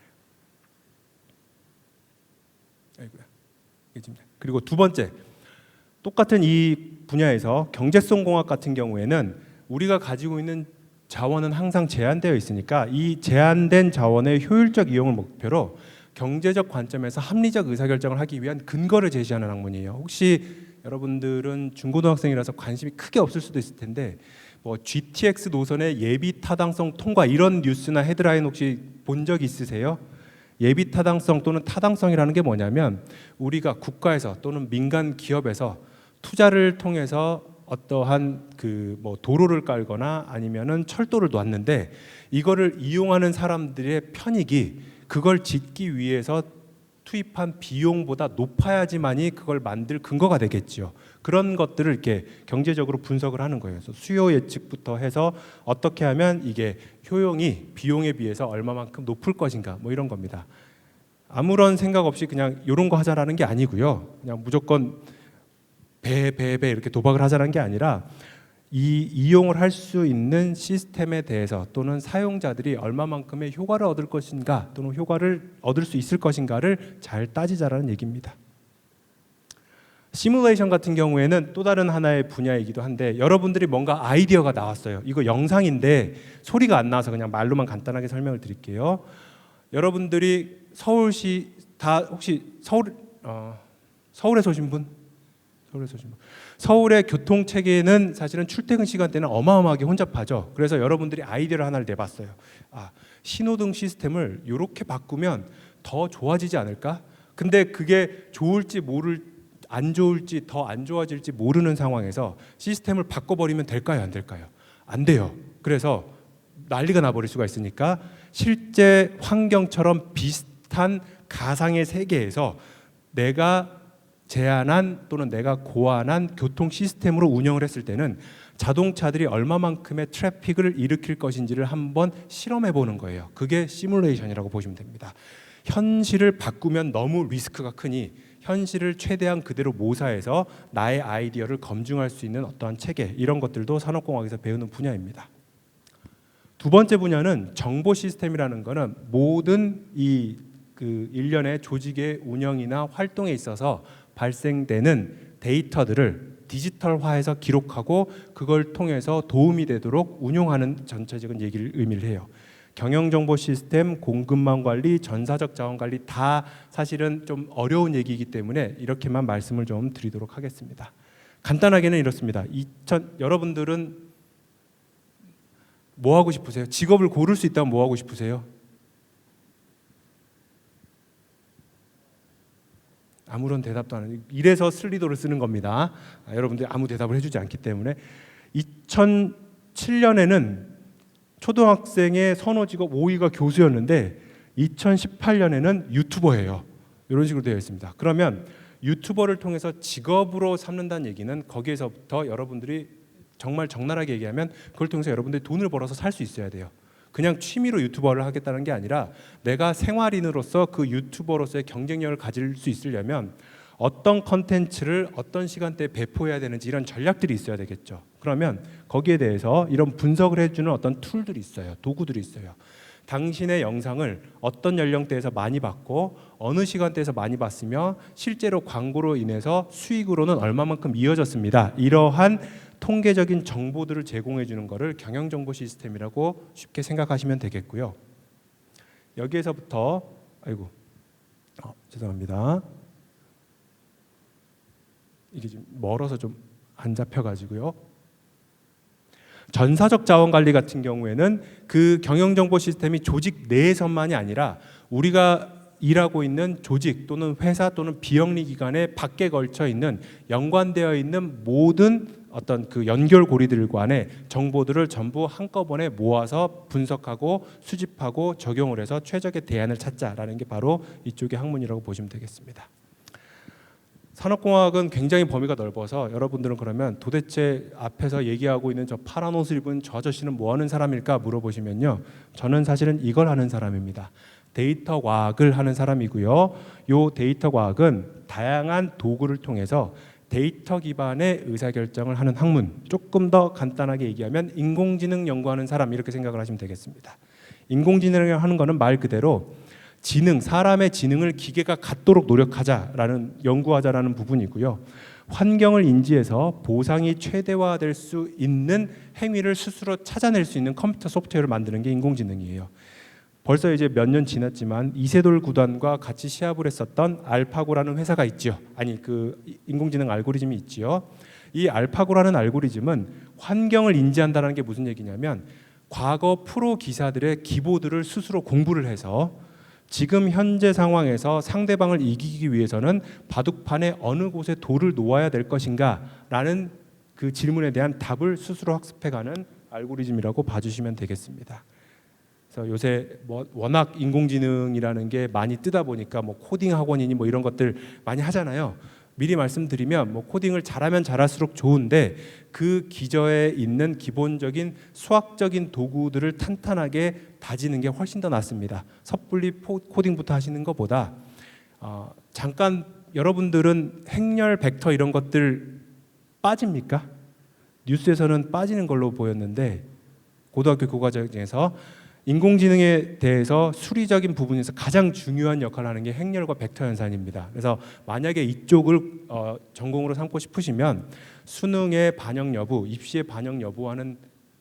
S1: 그리고 두 번째, 똑같은 이 분야에서 경제성 공학 같은 경우에는 우리가 가지고 있는 자원은 항상 제한되어 있으니까 이 제한된 자원의 효율적 이용을 목표로 경제적 관점에서 합리적 의사결정을 하기 위한 근거를 제시하는 학문이에요. 혹시 여러분들은 중고등학생이라서 관심이 크게 없을 수도 있을 텐데 GTX 노선의 예비 타당성 통과 이런 뉴스나 헤드라인 혹시 본 적 있으세요? 예비 타당성 또는 타당성이라는 게 뭐냐면 우리가 국가에서 또는 민간 기업에서 투자를 통해서 어떠한 도로를 깔거나 아니면은 철도를 놨는데 이거를 이용하는 사람들의 편익이 그걸 짓기 위해서 투입한 비용보다 높아야지만이 그걸 만들 근거가 되겠죠. 그런 것들을 이렇게 경제적으로 분석을 하는 거예요. 그래서 수요 예측부터 해서 어떻게 하면 이게 효용이 비용에 비해서 얼마만큼 높을 것인가 이런 겁니다. 아무런 생각 없이 그냥 이런 거 하자라는 게 아니고요. 그냥 무조건 배 이렇게 도박을 하자는 게 아니라 이용을 할 수 있는 시스템에 대해서 또는 사용자들이 얼마만큼의 효과를 얻을 것인가 또는 효과를 얻을 수 있을 것인가를 잘 따지자라는 얘기입니다. 시뮬레이션 같은 경우에는 또 다른 하나의 분야이기도 한데 여러분들이 뭔가 아이디어가 나왔어요. 이거 영상인데 소리가 안 나와서 그냥 말로만 간단하게 설명을 드릴게요. 여러분들이 서울시 다 혹시 서울에서 오신 분? 서울의 교통 체계는 사실은 출퇴근 시간대는 어마어마하게 혼잡하죠. 그래서 여러분들이 아이디어를 하나를 내봤어요. 신호등 시스템을 이렇게 바꾸면 더 좋아지지 않을까? 근데 그게 좋을지 안 좋을지 더 안 좋아질지 모르는 상황에서 시스템을 바꿔버리면 될까요? 안 될까요? 안 돼요. 그래서 난리가 나버릴 수가 있으니까 실제 환경처럼 비슷한 가상의 세계에서 내가 제안한 또는 내가 고안한 교통 시스템으로 운영을 했을 때는 자동차들이 얼마만큼의 트래픽을 일으킬 것인지를 한번 실험해 보는 거예요. 그게 시뮬레이션이라고 보시면 됩니다. 현실을 바꾸면 너무 리스크가 크니 현실을 최대한 그대로 모사해서 나의 아이디어를 검증할 수 있는 어떠한 체계, 이런 것들도 산업공학에서 배우는 분야입니다. 두 번째 분야는 정보 시스템이라는 거는 모든 일련의 조직의 운영이나 활동에 있어서 발생되는 데이터들을 디지털화해서 기록하고 그걸 통해서 도움이 되도록 운용하는 전체적인 의미를 해요. 경영정보 시스템, 공급망 관리, 전사적 자원 관리 다 사실은 좀 어려운 얘기이기 때문에 이렇게만 말씀을 좀 드리도록 하겠습니다. 간단하게는 이렇습니다. 여러분들은 뭐 하고 싶으세요? 직업을 고를 수 있다면 뭐 하고 싶으세요? 아무런 대답도 안 해요. 이래서 슬리도를 쓰는 겁니다. 여러분들이 아무 대답을 해주지 않기 때문에. 2007년에는 초등학생의 선호 직업 5위가 교수였는데 2018년에는 유튜버예요. 이런 식으로 되어 있습니다. 그러면 유튜버를 통해서 직업으로 삼는다는 얘기는 거기에서부터 여러분들이 정말 적나라하게 얘기하면 그걸 통해서 여러분들이 돈을 벌어서 살 수 있어야 돼요. 그냥 취미로 유튜버를 하겠다는 게 아니라 내가 생활인으로서 그 유튜버로서의 경쟁력을 가질 수 있으려면 어떤 컨텐츠를 어떤 시간대에 배포해야 되는지 이런 전략들이 있어야 되겠죠. 그러면 거기에 대해서 이런 분석을 해주는 어떤 툴들이 있어요. 도구들이 있어요. 당신의 영상을 어떤 연령대에서 많이 봤고 어느 시간대에서 많이 봤으며 실제로 광고로 인해서 수익으로는 얼마만큼 이어졌습니다. 이러한 통계적인 정보들을 제공해 주는 것을 경영정보 시스템이라고 쉽게 생각하시면 되겠고요. 여기에서부터 죄송합니다. 이게 좀 멀어서 좀 안 잡혀가지고요. 전사적 자원 관리 같은 경우에는 그 경영정보 시스템이 조직 내에서만이 아니라 우리가 일하고 있는 조직 또는 회사 또는 비영리 기관의 밖에 걸쳐 있는 연관되어 있는 모든 어떤 그 연결고리들 간의 정보들을 전부 한꺼번에 모아서 분석하고 수집하고 적용을 해서 최적의 대안을 찾자라는 게 바로 이쪽의 학문이라고 보시면 되겠습니다. 산업공학은 굉장히 범위가 넓어서 여러분들은 그러면 도대체 앞에서 얘기하고 있는 저 파란 옷을 입은 저 아저씨는 뭐 하는 사람일까 물어보시면요. 저는 사실은 이걸 하는 사람입니다. 데이터 과학을 하는 사람이고요. 이 데이터 과학은 다양한 도구를 통해서 데이터 기반의 의사결정을 하는 학문, 조금 더 간단하게 얘기하면 인공지능 연구하는 사람 이렇게 생각을 하시면 되겠습니다. 인공지능을 하는 거는 말 그대로 사람의 지능을 기계가 갖도록 노력하자라는 연구하자라는 부분이고요. 환경을 인지해서 보상이 최대화될 수 있는 행위를 스스로 찾아낼 수 있는 컴퓨터 소프트웨어를 만드는 게 인공지능이에요. 벌써 이제 몇 년 지났지만 이세돌 구단과 같이 시합을 했었던 알파고라는 회사가 있죠. 그 인공지능 알고리즘이 있지요. 이 알파고라는 알고리즘은 환경을 인지한다는 게 무슨 얘기냐면 과거 프로 기사들의 기보들을 스스로 공부를 해서 지금 현재 상황에서 상대방을 이기기 위해서는 바둑판에 어느 곳에 돌을 놓아야 될 것인가라는 그 질문에 대한 답을 스스로 학습해가는 알고리즘이라고 봐주시면 되겠습니다. 그래서 요새 워낙 인공지능이라는 게 많이 뜨다 보니까 코딩 학원이니 이런 것들 많이 하잖아요. 미리 말씀드리면 코딩을 잘하면 잘할수록 좋은데 그 기저에 있는 기본적인 수학적인 도구들을 탄탄하게 다지는 게 훨씬 더 낫습니다. 섣불리 코딩부터 하시는 것보다 잠깐 여러분들은 행렬 벡터 이런 것들 빠집니까? 뉴스에서는 빠지는 걸로 보였는데 고등학교 교과서에서 인공지능에 대해서 수리적인 부분에서 가장 중요한 역할을 하는 게 행렬과 벡터 연산입니다. 그래서 만약에 이쪽을 전공으로 삼고 싶으시면 수능의 반영 여부, 입시의 반영 여부와는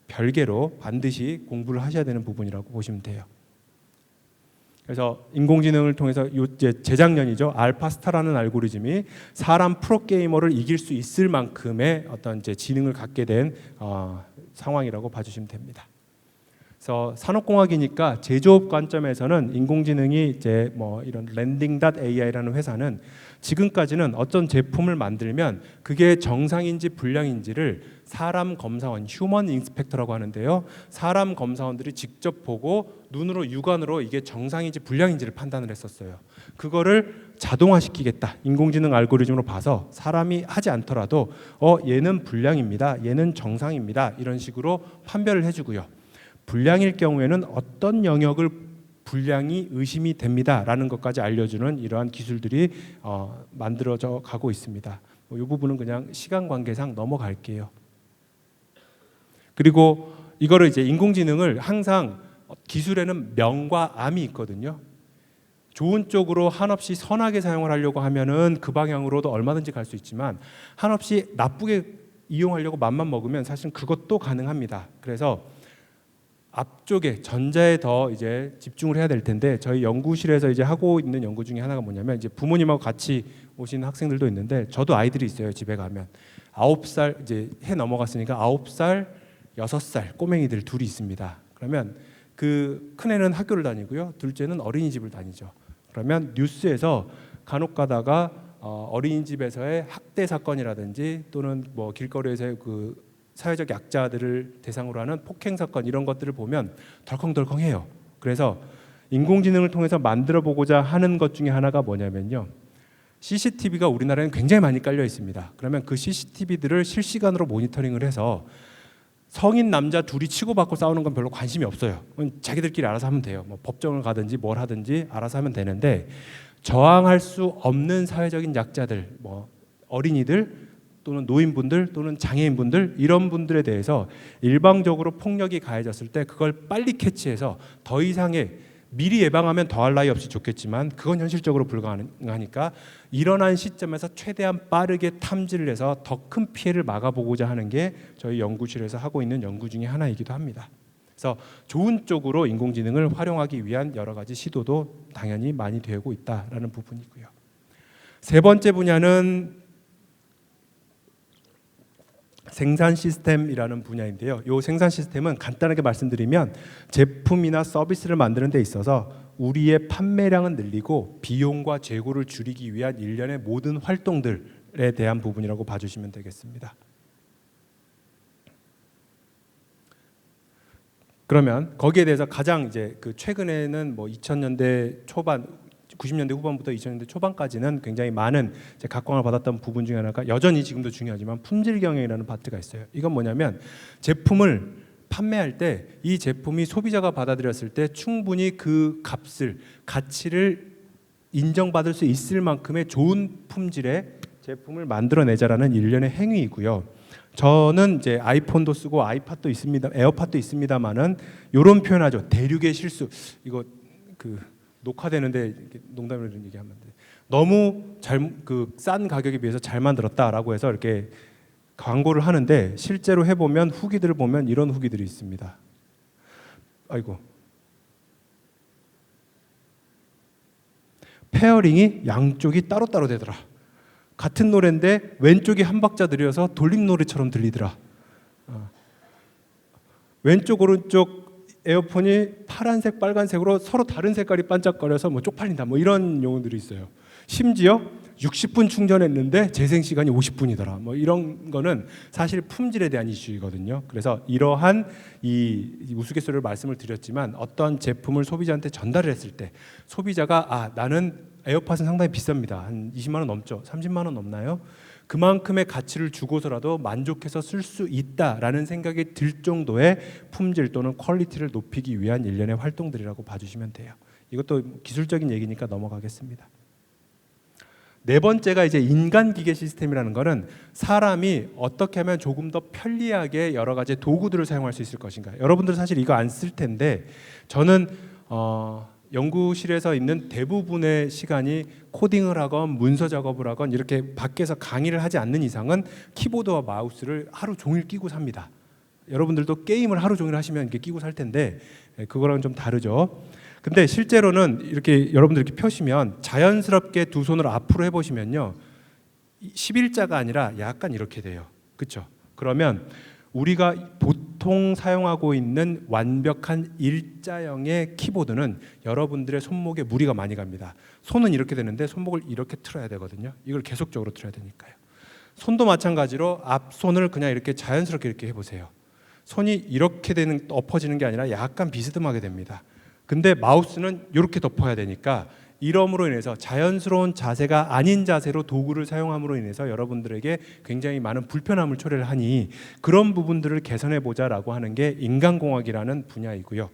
S1: 별개로 반드시 공부를 하셔야 되는 부분이라고 보시면 돼요. 그래서 인공지능을 통해서 이제 재작년이죠. 알파스타라는 알고리즘이 사람 프로게이머를 이길 수 있을 만큼의 어떤 이제 지능을 갖게 된 상황이라고 봐주시면 됩니다. 그래서 산업공학이니까 제조업 관점에서는 인공지능이 이제 뭐 이런 랜딩.ai라는 회사는 지금까지는 어떤 제품을 만들면 그게 정상인지 불량인지를 사람 검사원, 휴먼 인스펙터라고 하는데요. 사람 검사원들이 직접 보고 눈으로 육안으로 이게 정상인지 불량인지를 판단을 했었어요. 그거를 자동화시키겠다. 인공지능 알고리즘으로 봐서 사람이 하지 않더라도 얘는 불량입니다. 얘는 정상입니다. 이런 식으로 판별을 해주고요. 불량일 경우에는 어떤 영역을 불량이 의심이 됩니다라는 것까지 알려주는 이러한 기술들이 만들어져 가고 있습니다. 이 부분은 그냥 시간 관계상 넘어갈게요. 그리고 이거를 이제 인공지능을 항상 기술에는 명과 암이 있거든요. 좋은 쪽으로 한없이 선하게 사용을 하려고 하면은 그 방향으로도 얼마든지 갈 수 있지만 한없이 나쁘게 이용하려고 맘만 먹으면 사실은 그것도 가능합니다. 그래서 앞쪽에 전자에 더 이제 집중을 해야 될 텐데 저희 연구실에서 이제 하고 있는 연구 중에 하나가 뭐냐면 이제 부모님하고 같이 오시는 학생들도 있는데 저도 아이들이 있어요. 집에 가면 9살 이제 해 넘어갔으니까 9살, 6살 꼬맹이들 둘이 있습니다. 그러면 그 큰애는 학교를 다니고요. 둘째는 어린이집을 다니죠. 그러면 뉴스에서 간혹 가다가 어린이집에서의 학대 사건이라든지 또는 뭐 길거리에서의 그 사회적 약자들을 대상으로 하는 폭행 사건 이런 것들을 보면 덜컹덜컹해요. 그래서 인공지능을 통해서 만들어 보고자 하는 것 중에 하나가 뭐냐면요. CCTV가 우리나라에는 굉장히 많이 깔려 있습니다. 그러면 그 CCTV들을 실시간으로 모니터링을 해서 성인 남자 둘이 치고받고 싸우는 건 별로 관심이 없어요. 자기들끼리 알아서 하면 돼요. 뭐 법정을 가든지 뭘 하든지 알아서 하면 되는데 저항할 수 없는 사회적인 약자들, 뭐 어린이들 또는 노인분들 또는 장애인분들 이런 분들에 대해서 일방적으로 폭력이 가해졌을 때 그걸 빨리 캐치해서 더 이상의 미리 예방하면 더할 나위 없이 좋겠지만 그건 현실적으로 불가능하니까 일어난 시점에서 최대한 빠르게 탐지를 해서 더 큰 피해를 막아보고자 하는 게 저희 연구실에서 하고 있는 연구 중에 하나이기도 합니다. 그래서 좋은 쪽으로 인공지능을 활용하기 위한 여러 가지 시도도 당연히 많이 되고 있다라는 부분이고요. 세 번째 분야는 생산 시스템이라는 분야인데요. 이 생산 시스템은 간단하게 말씀드리면 제품이나 서비스를 만드는 데 있어서 우리의 판매량은 늘리고 비용과 재고를 줄이기 위한 일련의 모든 활동들에 대한 부분이라고 봐주시면 되겠습니다. 그러면 거기에 대해서 가장 이제 그 최근에는 뭐 2000년대 초반 90년대 후반부터 2000년대 초반까지는 굉장히 많은 각광을 받았던 부분 중에 하나가 여전히 지금도 중요하지만 품질 경영이라는 파트가 있어요. 이건 뭐냐면 제품을 판매할 때 이 제품이 소비자가 받아들였을 때 충분히 그 가치를 인정받을 수 있을 만큼의 좋은 품질의 제품을 만들어내자라는 일련의 행위이고요. 저는 이제 아이폰도 쓰고 아이팟도 있습니다, 에어팟도 있습니다만은 이런 표현하죠. 대륙의 실수. 이거 그 녹화되는데 농담으로 얘기하면 돼. 너무 싼 가격에 비해서 잘 만들었다라고 해서 이렇게 광고를 하는데 실제로 해보면 후기들을 보면 이런 후기들이 있습니다. 아이고. 페어링이 양쪽이 따로따로 되더라. 같은 노래인데 왼쪽이 한 박자 느려서 돌림 노래처럼 들리더라. 왼쪽 오른쪽 에어폰이 파란색, 빨간색으로 서로 다른 색깔이 반짝거려서 뭐 쪽팔린다, 뭐 이런 용어들이 있어요. 심지어 60분 충전했는데 재생 시간이 50분이더라. 뭐 이런 거는 사실 품질에 대한 이슈이거든요. 그래서 이러한 이 우스갯소리로 말씀을 드렸지만 어떤 제품을 소비자한테 전달을 했을 때 소비자가 나는 에어팟은 상당히 비쌉니다. 한 20만 원 넘죠. 30만 원 넘나요? 그만큼의 가치를 주고서라도 만족해서 쓸 수 있다라는 생각이 들 정도의 품질 또는 퀄리티를 높이기 위한 일련의 활동들이라고 봐주시면 돼요. 이것도 기술적인 얘기니까 넘어가겠습니다. 네 번째가 이제 인간-기계 시스템이라는 거는 사람이 어떻게 하면 조금 더 편리하게 여러 가지 도구들을 사용할 수 있을 것인가. 여러분들 사실 이거 안 쓸 텐데 저는 연구실에서 있는 대부분의 시간이 코딩을 하건 문서 작업을 하건 이렇게 밖에서 강의를 하지 않는 이상은 키보드와 마우스를 하루 종일 끼고 삽니다. 여러분들도 게임을 하루 종일 하시면 이렇게 끼고 살 텐데 그거랑은 좀 다르죠. 근데 실제로는 이렇게 여러분들 이렇게 펴시면 자연스럽게 두 손을 앞으로 해보시면요, 11자가 아니라 약간 이렇게 돼요. 그렇죠? 그러면 우리가 보통 사용하고 있는 완벽한 일자형의 키보드는 여러분들의 손목에 무리가 많이 갑니다. 손은 이렇게 되는데 손목을 이렇게 틀어야 되거든요. 이걸 계속적으로 틀어야 되니까요. 손도 마찬가지로 앞손을 그냥 이렇게 자연스럽게 이렇게 해보세요. 손이 이렇게 되는, 엎어지는 게 아니라 약간 비스듬하게 됩니다. 근데 마우스는 이렇게 덮어야 되니까 이러므로 인해서 자연스러운 자세가 아닌 자세로 도구를 사용함으로 인해서 여러분들에게 굉장히 많은 불편함을 초래를 하니 그런 부분들을 개선해 보자라고 하는 게 인간공학이라는 분야이고요.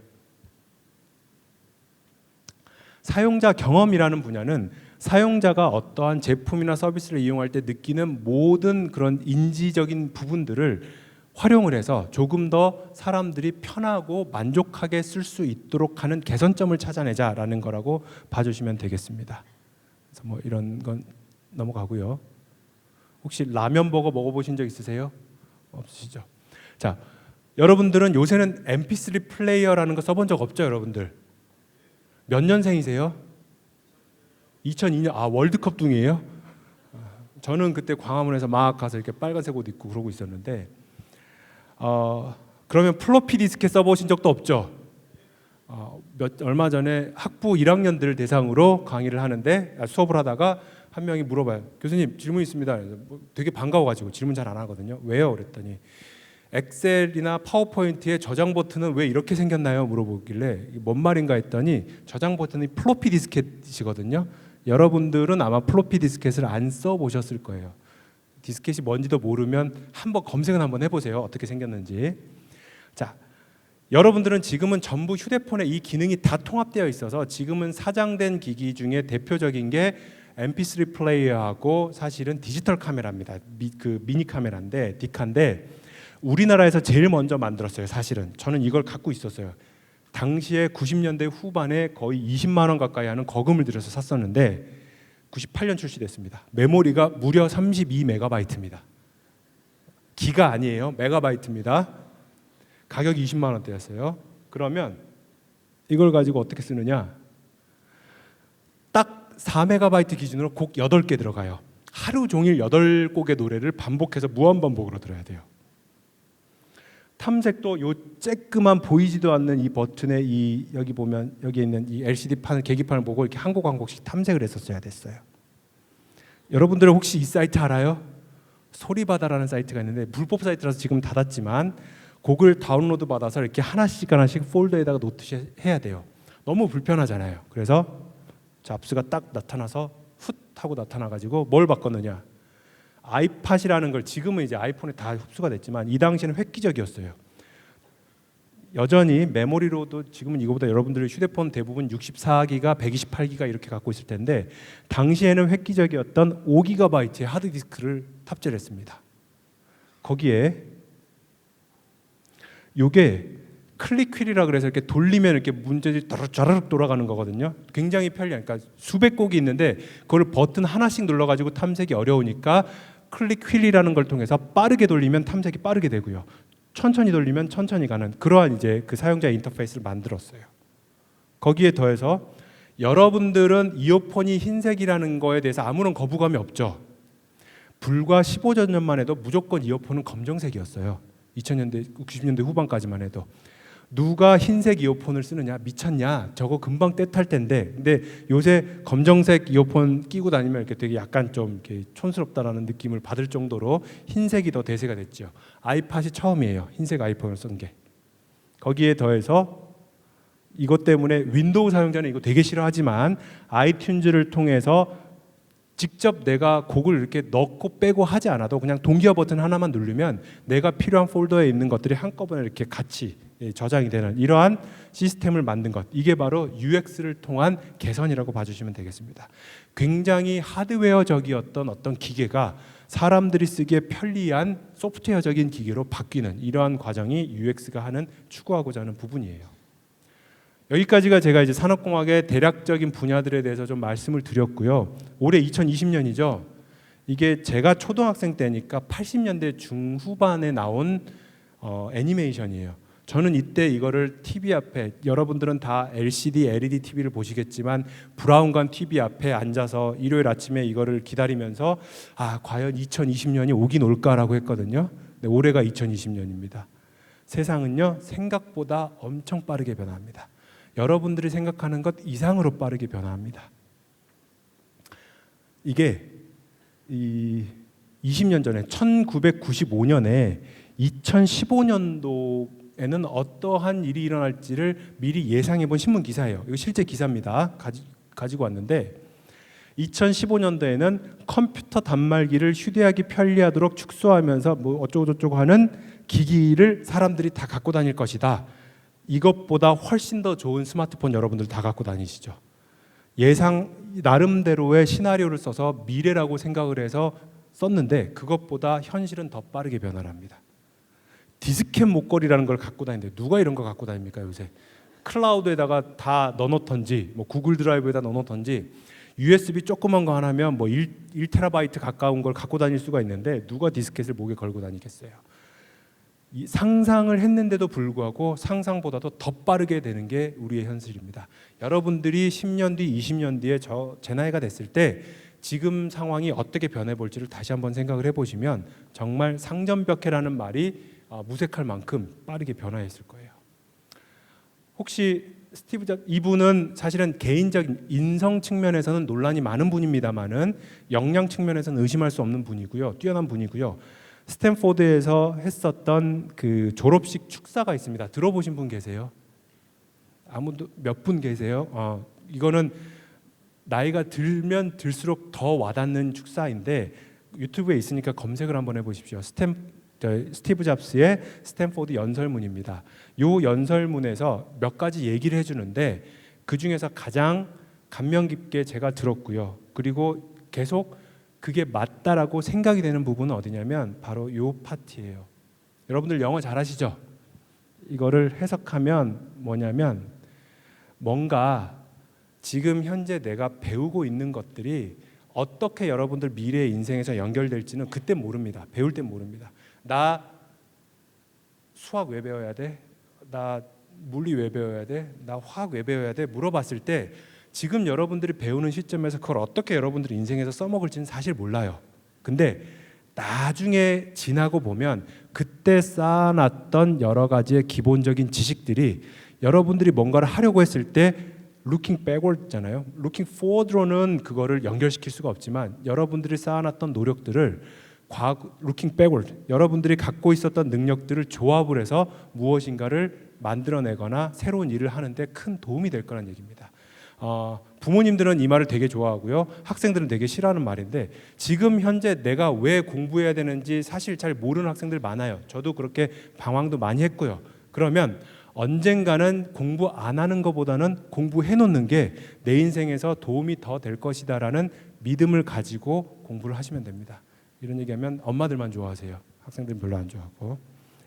S1: 사용자 경험이라는 분야는 사용자가 어떠한 제품이나 서비스를 이용할 때 느끼는 모든 그런 인지적인 부분들을 활용을 해서 조금 더 사람들이 편하고 만족하게 쓸 수 있도록 하는 개선점을 찾아내자라는 거라고 봐주시면 되겠습니다. 그래서 뭐 이런 건 넘어가고요. 혹시 라면 버거 먹어보신 적 있으세요? 없으시죠? 자, 여러분들은 요새는 MP3 플레이어라는 거 써본 적 없죠, 여러분들? 몇 년생이세요? 2002년, 월드컵 둥이에요? 저는 그때 광화문에서 막 가서 이렇게 빨간색 옷 입고 그러고 있었는데, 그러면 플로피 디스켓 써보신 적도 없죠? 얼마 전에 학부 1학년들 대상으로 강의를 하는데 수업을 하다가 한 명이 물어봐요. 교수님 질문 있습니다. 되게 반가워가지고 질문 잘 안 하거든요. 왜요? 그랬더니 엑셀이나 파워포인트의 저장 버튼은 왜 이렇게 생겼나요? 물어보길래 뭔 말인가 했더니 저장 버튼이 플로피 디스켓이거든요. 여러분들은 아마 플로피 디스켓을 안 써보셨을 거예요. 디스켓이 뭔지도 모르면 한번 검색은 한번 해보세요. 어떻게 생겼는지. 자, 여러분들은 지금은 전부 휴대폰에 이 기능이 다 통합되어 있어서 지금은 사장된 기기 중에 대표적인 게 MP3 플레이어하고 사실은 디지털 카메라입니다. 그 미니 카메라인데 디카인데 우리나라에서 제일 먼저 만들었어요. 사실은 저는 이걸 갖고 있었어요. 당시에 90년대 후반에 거의 20만 원 가까이 하는 거금을 들여서 샀었는데 98년 출시됐습니다. 메모리가 무려 32메가바이트입니다. 기가 아니에요. 메가바이트입니다. 가격이 20만 원대였어요. 그러면 이걸 가지고 어떻게 쓰느냐? 딱 4메가바이트 기준으로 곡 8개 들어가요. 하루 종일 8곡의 노래를 반복해서 무한반복으로 들어야 돼요. 탐색도 요 쬐끄만 보이지도 않는 이 버튼에 이 여기 보면 여기 있는 이 LCD 판을 계기판을 보고 이렇게 한 곡 한 곡씩 탐색을 했었어야 됐어요. 여러분들은 혹시 이 사이트 알아요? 소리바다라는 사이트가 있는데 불법 사이트라서 지금 닫았지만 곡을 다운로드 받아서 이렇게 하나씩 폴더에다가 놓듯이 해야 돼요. 너무 불편하잖아요. 그래서 잡스가 딱 나타나서 훗 하고 나타나가지고 뭘 바꿨느냐? 아이팟이라는 걸 지금은 이제 아이폰에 다 흡수가 됐지만 이 당시에는 획기적이었어요. 여전히 메모리로도 지금은 이거보다 여러분들의 휴대폰 대부분 64기가, 128기가 이렇게 갖고 있을 텐데 당시에는 획기적이었던 5GB의 하드디스크를 탑재를 했습니다. 거기에 요게 클릭 휠이라 그래서 이렇게 돌리면 이렇게 문제들이 자르륵 돌아가는 거거든요. 굉장히 편리한, 그러니까 수백 곡이 있는데 그걸 버튼 하나씩 눌러가지고 탐색이 어려우니까 클릭 휠이라는 걸 통해서 빠르게 돌리면 탐색이 빠르게 되고요. 천천히 돌리면 천천히 가는 그러한 이제 그 사용자 인터페이스를 만들었어요. 거기에 더해서 여러분들은 이어폰이 흰색이라는 거에 대해서 아무런 거부감이 없죠. 불과 15년만 해도 무조건 이어폰은 검정색이었어요. 2000년대, 90년대 후반까지만 해도. 누가 흰색 이어폰을 쓰느냐? 미쳤냐? 저거 금방 때 탈 텐데. 근데 요새 검정색 이어폰 끼고 다니면 이렇게 되게 약간 좀 이렇게 촌스럽다라는 느낌을 받을 정도로 흰색이 더 대세가 됐죠. 아이팟이 처음이에요. 흰색 아이폰을 쓴 게. 거기에 더해서 이것 때문에 윈도우 사용자는 이거 되게 싫어하지만 아이튠즈를 통해서 직접 내가 곡을 이렇게 넣고 빼고 하지 않아도 그냥 동기화 버튼 하나만 누르면 내가 필요한 폴더에 있는 것들이 한꺼번에 이렇게 같이 저장이 되는 이러한 시스템을 만든 것, 이게 바로 UX를 통한 개선이라고 봐주시면 되겠습니다. 굉장히 하드웨어적이었던 어떤 기계가 사람들이 쓰기에 편리한 소프트웨어적인 기계로 바뀌는 이러한 과정이 UX가 하는 추구하고자 하는 부분이에요. 여기까지가 제가 이제 산업공학의 대략적인 분야들에 대해서 좀 말씀을 드렸고요. 올해 2020년이죠. 이게 제가 초등학생 때니까 80년대 중후반에 나온 애니메이션이에요. 저는 이때 이거를 TV 앞에, 여러분들은 다 LCD, LED TV를 보시겠지만 브라운관 TV 앞에 앉아서 일요일 아침에 이거를 기다리면서 과연 2020년이 오긴 올까라고 했거든요. 네, 올해가 2020년입니다. 세상은요 생각보다 엄청 빠르게 변합니다. 여러분들이 생각하는 것 이상으로 빠르게 변합니다. 이게 20년 전에 1995년에 2015년도에는 어떠한 일이 일어날지를 미리 예상해 본 신문 기사예요. 이거 실제 기사입니다. 가지고 왔는데 2015년도에는 컴퓨터 단말기를 휴대하기 편리하도록 축소하면서 뭐 어쩌고저쩌고 하는 기기를 사람들이 다 갖고 다닐 것이다. 이것보다 훨씬 더 좋은 스마트폰 여러분들 다 갖고 다니시죠. 예상 나름대로의 시나리오를 써서 미래라고 생각을 해서 썼는데 그것보다 현실은 더 빠르게 변화를 합니다. 디스켓 목걸이라는 걸 갖고 다니는데 누가 이런 거 갖고 다닙니까 요새? 클라우드에다가 다 넣어놓던지 뭐 구글 드라이브에다 넣어놓던지 USB 조그만 거 하나면 뭐 1테라바이트 가까운 걸 갖고 다닐 수가 있는데 누가 디스켓을 목에 걸고 다니겠어요? 이 상상을 했는데도 불구하고 상상보다도 더 빠르게 되는 게 우리의 현실입니다. 여러분들이 10년 뒤, 20년 뒤에 제 나이가 됐을 때 지금 상황이 어떻게 변해볼지를 다시 한번 생각을 해보시면 정말 상전벽해라는 말이 무색할 만큼 빠르게 변화했을 거예요. 혹시 스티브 잡스 이분은 사실은 개인적인 인성 측면에서는 논란이 많은 분입니다만은 역량 측면에서는 의심할 수 없는 분이고요, 뛰어난 분이고요. 스탠포드에서 했었던 그 졸업식 축사가 있습니다. 들어보신 분 계세요? 아무도 몇 분 계세요? 이거는 나이가 들면 들수록 더 와닿는 축사인데 유튜브에 있으니까 검색을 한번 해보십시오. 스티브 잡스의 스탠포드 연설문입니다. 요 연설문에서 몇 가지 얘기를 해주는데 그 중에서 가장 감명 깊게 제가 들었고요. 그리고 계속 그게 맞다라고 생각이 되는 부분은 어디냐면 바로 요 파트예요. 여러분들 영어 잘하시죠? 이거를 해석하면 뭐냐면 뭔가 지금 현재 내가 배우고 있는 것들이 어떻게 여러분들 미래의 인생에서 연결될지는 그때 모릅니다. 배울 때 모릅니다. 나 수학 왜 배워야 돼? 나 물리 왜 배워야 돼? 나 화학 왜 배워야 돼? 물어봤을 때 지금 여러분들이 배우는 시점에서 그걸 어떻게 여러분들이 인생에서 써먹을지는 사실 몰라요. 근데 나중에 지나고 보면 그때 쌓아놨던 여러 가지의 기본적인 지식들이 여러분들이 뭔가를 하려고 했을 때 looking backward잖아요. looking forward로는 그거를 연결시킬 수가 없지만 여러분들이 쌓아놨던 노력들을 looking backward, 여러분들이 갖고 있었던 능력들을 조합을 해서 무엇인가를 만들어내거나 새로운 일을 하는데 큰 도움이 될 거란 얘기입니다. 부모님들은 이 말을 되게 좋아하고요, 학생들은 되게 싫어하는 말인데 지금 현재 내가 왜 공부해야 되는지 사실 잘 모르는 학생들 많아요. 저도 그렇게 방황도 많이 했고요. 그러면 언젠가는 공부 안 하는 것보다는 공부해 놓는 게 내 인생에서 도움이 더 될 것이다라는 믿음을 가지고 공부를 하시면 됩니다. 이런 얘기하면 엄마들만 좋아하세요. 학생들은 별로 안 좋아하고.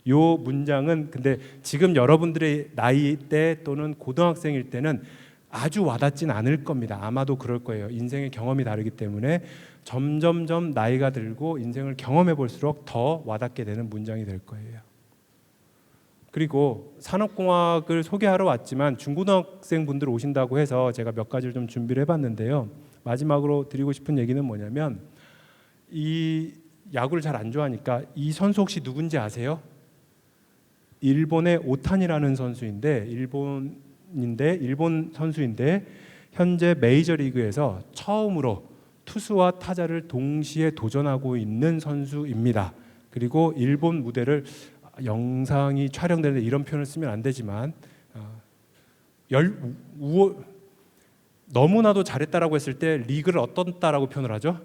S1: 요 문장은 근데 지금 여러분들의 나이 때 또는 고등학생일 때는 아주 와닿진 않을 겁니다. 아마도 그럴 거예요. 인생의 경험이 다르기 때문에 점점점 나이가 들고 인생을 경험해 볼수록 더 와닿게 되는 문장이 될 거예요. 그리고 산업공학을 소개하러 왔지만 중고등학생 분들 오신다고 해서 제가 몇 가지를 좀 준비를 해봤는데요. 마지막으로 드리고 싶은 얘기는 뭐냐면 이 야구를 잘 안 좋아하니까 이 선수 혹시 누군지 아세요? 일본의 오타니라는 선수인데 일본 선수인데 현재 메이저리그에서 처음으로 투수와 타자를 동시에 도전하고 있는 선수입니다. 그리고 일본 무대를 영상이 촬영되는데 이런 표현을 쓰면 안 되지만 너무나도 잘했다라고 했을 때 리그를 어떻다라고 표현을 하죠?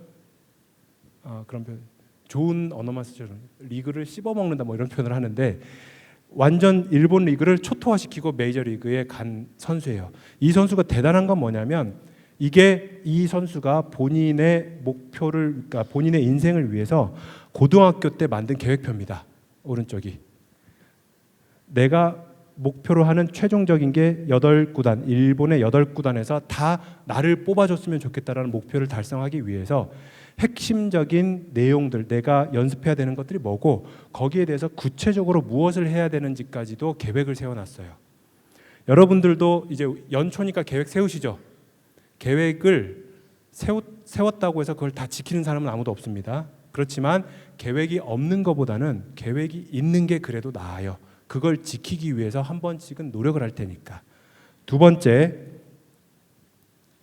S1: 그런 표현, 좋은 언어만 쓰죠. 리그를 씹어먹는다 뭐 이런 표현을 하는데 완전 일본 리그를 초토화시키고 메이저리그에 간 선수예요. 이 선수가 대단한 건 뭐냐면 이 선수가 본인의 목표를, 그러니까 본인의 인생을 위해서 고등학교 때 만든 계획표입니다. 오른쪽이 내가 목표로 하는 최종적인 게 8구단, 일본의 8구단에서 다 나를 뽑아줬으면 좋겠다라는 목표를 달성하기 위해서 핵심적인 내용들, 내가 연습해야 되는 것들이 뭐고 거기에 대해서 구체적으로 무엇을 해야 되는지까지도 계획을 세워놨어요. 여러분들도 이제 연초니까 계획 세우시죠. 계획을 세웠다고 해서 그걸 다 지키는 사람은 아무도 없습니다. 그렇지만 계획이 없는 것보다는 계획이 있는 게 그래도 나아요. 그걸 지키기 위해서 한 번씩은 노력을 할 테니까. 두 번째,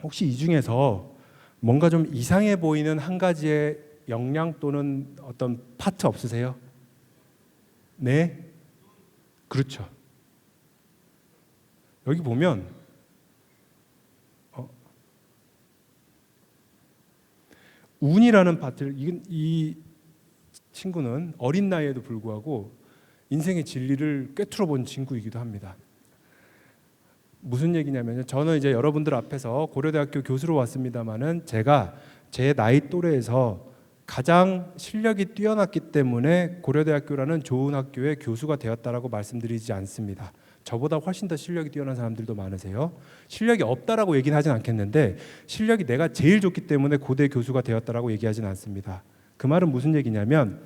S1: 혹시 이 중에서 뭔가 좀 이상해 보이는 한 가지의 역량 또는 어떤 파트 없으세요? 네? 그렇죠. 여기 보면 운이라는 파트를 이 친구는 어린 나이에도 불구하고 인생의 진리를 꿰뚫어 본 친구이기도 합니다. 무슨 얘기냐면요. 저는 이제 여러분들 앞에서 고려대학교 교수로 왔습니다만은 제가 제 나이 또래에서 가장 실력이 뛰어났기 때문에 고려대학교라는 좋은 학교의 교수가 되었다라고 말씀드리지 않습니다. 저보다 훨씬 더 실력이 뛰어난 사람들도 많으세요. 실력이 없다라고 얘기는 하진 않겠는데 실력이 내가 제일 좋기 때문에 고대 교수가 되었다라고 얘기하진 않습니다. 그 말은 무슨 얘기냐면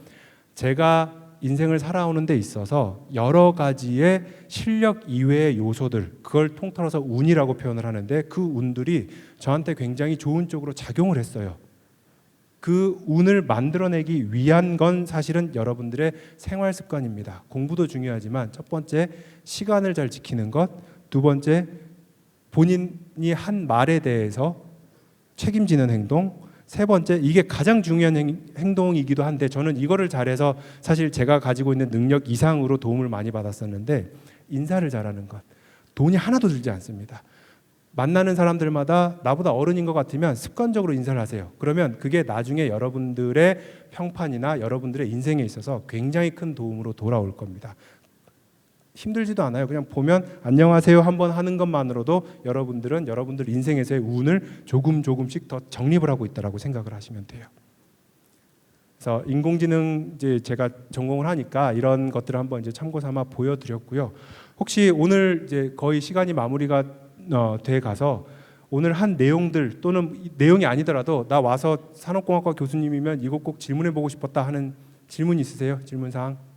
S1: 제가 인생을 살아오는 데 있어서 여러 가지의 실력 이외의 요소들, 그걸 통틀어서 운이라고 표현을 하는데 그 운들이 저한테 굉장히 좋은 쪽으로 작용을 했어요. 그 운을 만들어내기 위한 건 사실은 여러분들의 생활 습관입니다. 공부도 중요하지만 첫 번째 시간을 잘 지키는 것, 두 번째 본인이 한 말에 대해서 책임지는 행동, 세 번째 이게 가장 중요한 행동이기도 한데 저는 이거를 잘해서 사실 제가 가지고 있는 능력 이상으로 도움을 많이 받았었는데 인사를 잘하는 것. 돈이 하나도 들지 않습니다. 만나는 사람들마다 나보다 어른인 것 같으면 습관적으로 인사를 하세요. 그러면 그게 나중에 여러분들의 평판이나 여러분들의 인생에 있어서 굉장히 큰 도움으로 돌아올 겁니다. 힘들지도 않아요. 그냥 보면 안녕하세요 한번 하는 것만으로도 여러분들은 여러분들 인생에서의 운을 조금씩 더 정립을 하고 있다라고 생각을 하시면 돼요. 그래서 인공지능 이제 제가 전공을 하니까 이런 것들을 한번 이제 참고 삼아 보여드렸고요. 혹시 오늘 이제 거의 시간이 마무리가 돼 가서 오늘 한 내용들 또는 내용이 아니더라도 나 와서 산업공학과 교수님이면 이거 꼭 질문해 보고 싶었다 하는 질문 있으세요? 질문사항?